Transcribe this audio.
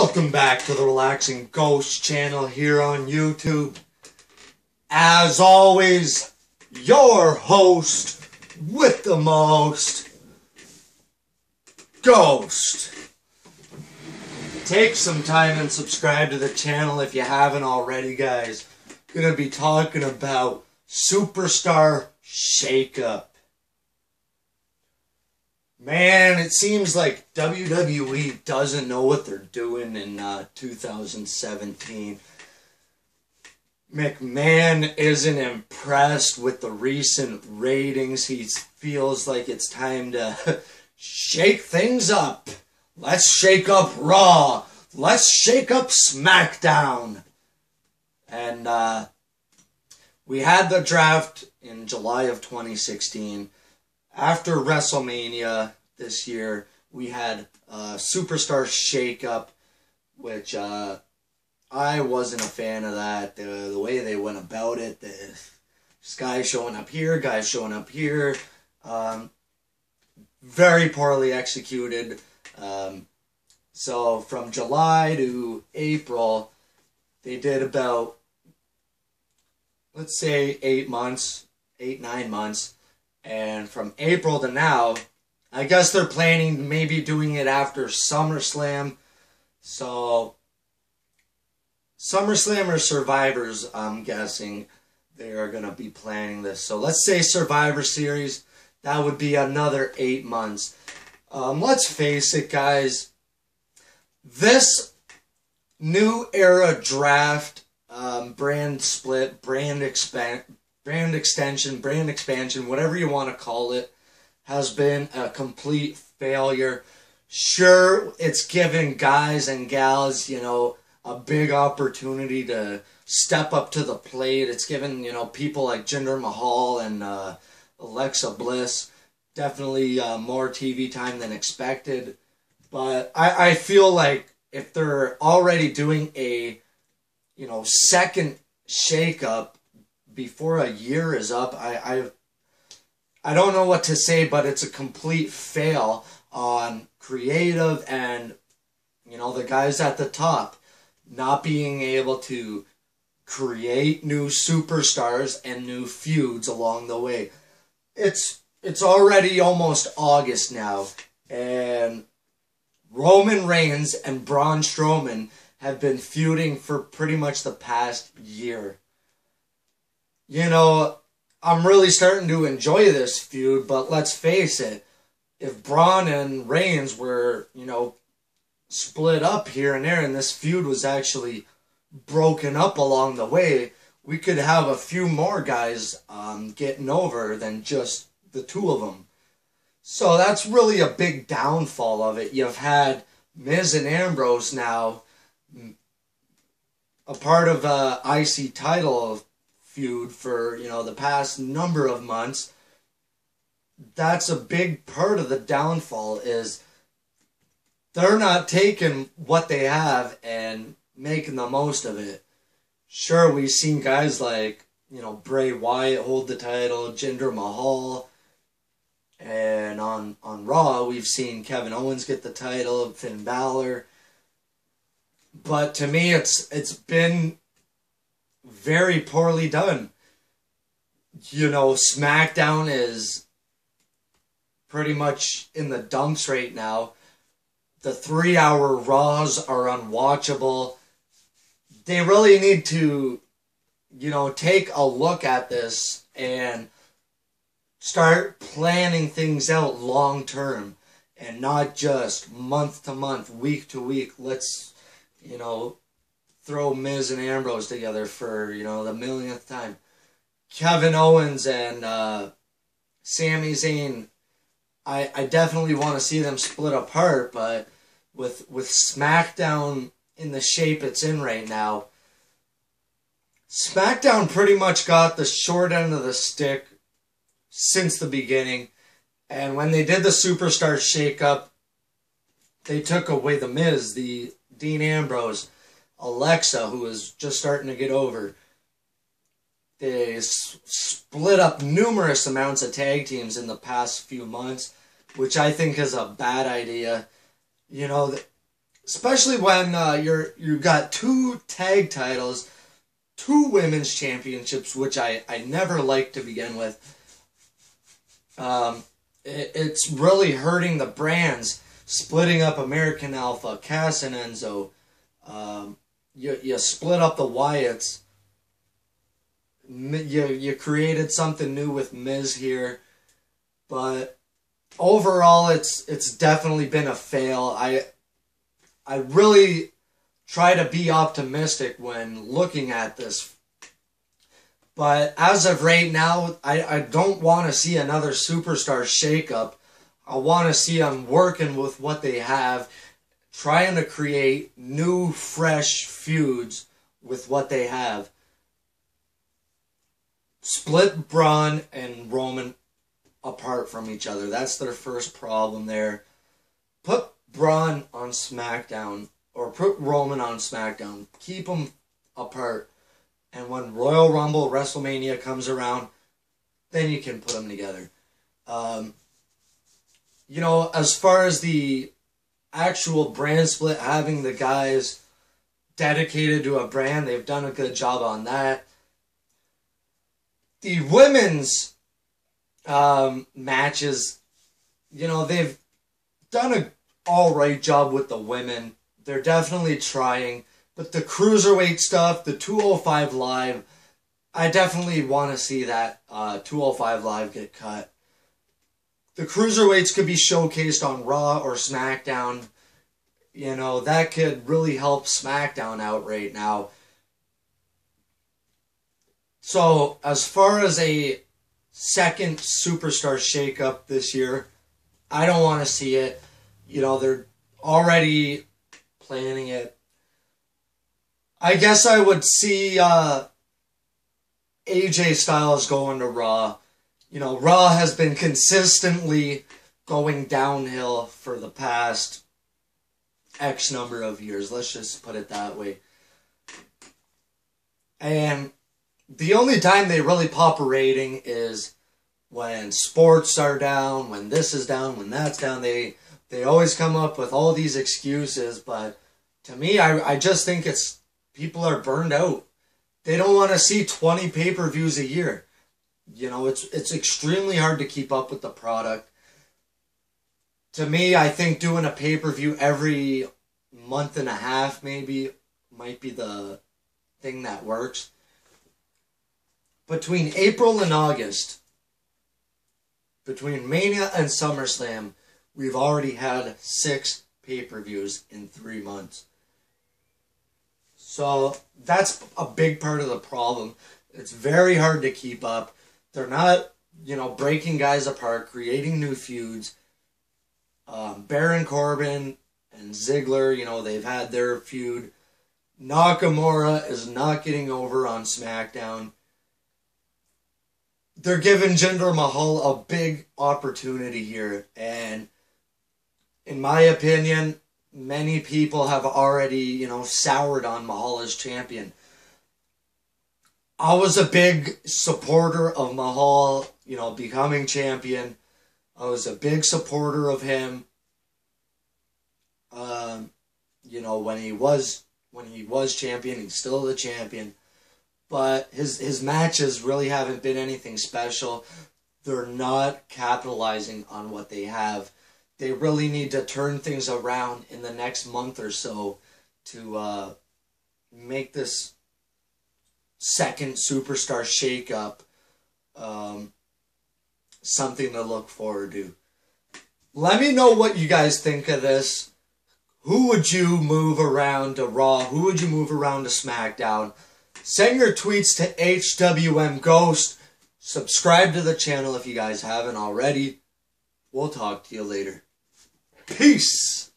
Welcome back to the Relaxing Ghost channel here on YouTube. As always, your host with the most, Ghost. Take some time and subscribe to the channel if you haven't already, guys. Gonna be talking about Superstar Shakeup. Man, it seems like WWE doesn't know what they're doing in 2017. McMahon isn't impressed with the recent ratings. He feels like it's time to shake things up. Let's shake up Raw. Let's shake up SmackDown. And we had the draft in July of 2016. After WrestleMania this year, we had Superstar Shakeup, which I wasn't a fan of that. The way they went about it, this guy showing up here, guy showing up here, very poorly executed. So from July to April, they did about, let's say 8 months, 9 months. And from April to now, I guess they're planning maybe doing it after SummerSlam. So, SummerSlam or Survivors, I'm guessing they are going to be planning this. So let's say Survivor Series, that would be another 8 months. Let's face it, guys. This new era draft, brand split, brand extension, whatever you want to call it, has been a complete failure. Sure, it's given guys and gals, a big opportunity to step up to the plate. It's given, people like Jinder Mahal and Alexa Bliss definitely more TV time than expected. But I feel like if they're already doing a, second shakeup before a year is up, I don't know what to say, but it's a complete fail on creative and, the guys at the top not being able to create new superstars and new feuds along the way. It's already almost August now, and Roman Reigns and Braun Strowman have been feuding for pretty much the past year. I'm really starting to enjoy this feud, but let's face it, if Braun and Reigns were, split up here and there, and this feud was actually broken up along the way, we could have a few more guys getting over than just the two of them. So that's really a big downfall of it. You've had Miz and Ambrose now a part of IC title feud for, the past number of months. That's a big part of the downfall, is they're not taking what they have and making the most of it. Sure, we've seen guys like, Bray Wyatt hold the title, Jinder Mahal, and on Raw, we've seen Kevin Owens get the title, Finn Balor. But to me, it's been very poorly done. SmackDown is pretty much in the dumps right now. The 3-hour Raws are unwatchable. They really need to, take a look at this and start planning things out long term and not just month to month, week to week. Let's, throw Miz and Ambrose together for, the millionth time. Kevin Owens and Sami Zayn, I definitely want to see them split apart, but with SmackDown in the shape it's in right now, SmackDown pretty much got the short end of the stick since the beginning. And when they did the Superstar Shakeup, they took away the Miz, the Dean Ambrose, Alexa, who was just starting to get over. They split up numerous amounts of tag teams in the past few months, which I think is a bad idea. especially when you got 2 tag titles, 2 women's championships, which I never liked to begin with. It's really hurting the brands, splitting up American Alpha, Cass and Enzo. You split up the Wyatts. You created something new with Miz here, but overall it's definitely been a fail. I really try to be optimistic when looking at this, but as of right now, I don't want to see another superstar shakeup. I want to see them working with what they have, trying to create new, fresh feuds with what they have. Split Braun and Roman apart from each other. That's their first problem there. Put Braun on SmackDown, or put Roman on SmackDown. Keep them apart. And when Royal Rumble, WrestleMania comes around, then you can put them together. You know, as far as the actual brand split, having the guys dedicated to a brand, they've done a good job on that. The women's matches, you know, they've done an alright job with the women. They're definitely trying. But the cruiserweight stuff, the 205 Live, I definitely want to see that 205 Live get cut. The cruiserweights could be showcased on Raw or SmackDown. You know, that could really help SmackDown out right now. So, as far as a second superstar shakeup this year, I don't want to see it. You know, they're already planning it. I guess I would see AJ Styles going to Raw. You know, Raw has been consistently going downhill for the past X number of years. Let's just put it that way. And the only time they really pop a rating is when sports are down, when this is down, when that's down. They always come up with all these excuses, but to me, I just think it's people are burned out. They don't want to see 20 pay-per-views a year. You know, it's extremely hard to keep up with the product. To me, I think doing a pay-per-view every month and a half maybe might be the thing that works. Between April and August, between Mania and SummerSlam, we've already had 6 pay-per-views in 3 months. So that's a big part of the problem. It's very hard to keep up. They're not, you know, breaking guys apart, creating new feuds. Baron Corbin and Ziggler, you know, they've had their feud. Nakamura is not getting over on SmackDown. They're giving Jinder Mahal a big opportunity here. And in my opinion, many people have already, you know, soured on Mahal as champion. I was a big supporter of Mahal, you know, becoming champion. I was a big supporter of him. You know, when he was champion, he's still the champion. But his matches really haven't been anything special. They're not capitalizing on what they have. They really need to turn things around in the next month or so to make this second superstar shakeup something to look forward to. Let me know what you guys think of this. Who would you move around to Raw? Who would you move around to SmackDown? Send your tweets to HWM Ghost. Subscribe to the channel if you guys haven't already. We'll talk to you later. Peace!